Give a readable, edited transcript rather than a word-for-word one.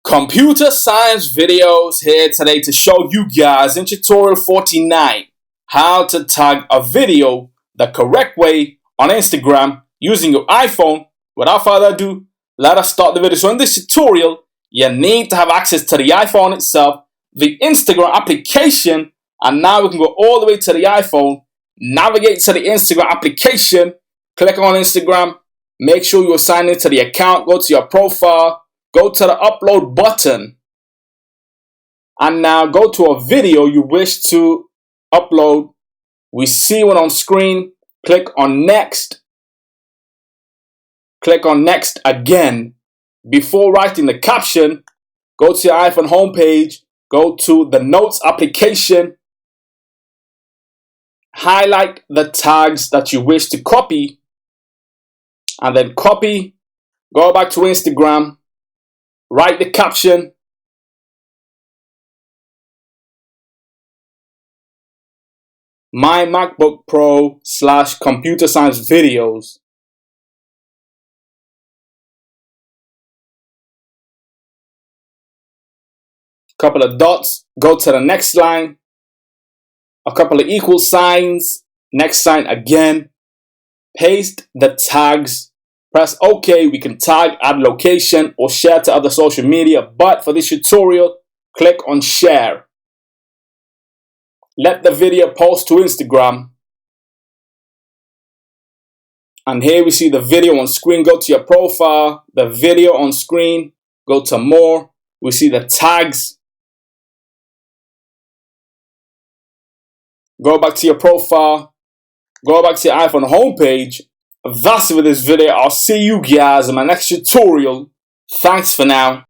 Computer science videos here today to show you guys in tutorial 49 how to tag a video the correct way on Instagram using your iPhone. Without further ado, let us start the video. So in this tutorial, you need to have access to the iPhone itself, the Instagram application, and now we can go all the way to the iPhone, navigate to the Instagram application, click on Instagram, make sure you're signed into the account, go to your profile, go to the upload button, and now go to a video you wish to upload. We see one on screen. Click on next. Click on next again. Before writing the caption, go to your iPhone homepage, go to the notes application, highlight the tags that you wish to copy, and then copy, go back to Instagram, write the caption, my MacBook Pro / computer science videos. Couple of dots, go to the next line, a couple of equal signs, next sign again, paste the tags, press OK. We can tag, add location, or share to other social media, but for this tutorial, click on share. Let the video post to Instagram. And here we see the video on screen. Go to your profile, the video on screen, go to more. We see the tags. Go back to your profile, go back to your iPhone homepage. That's it for this video. I'll see you guys in my next tutorial. Thanks for now.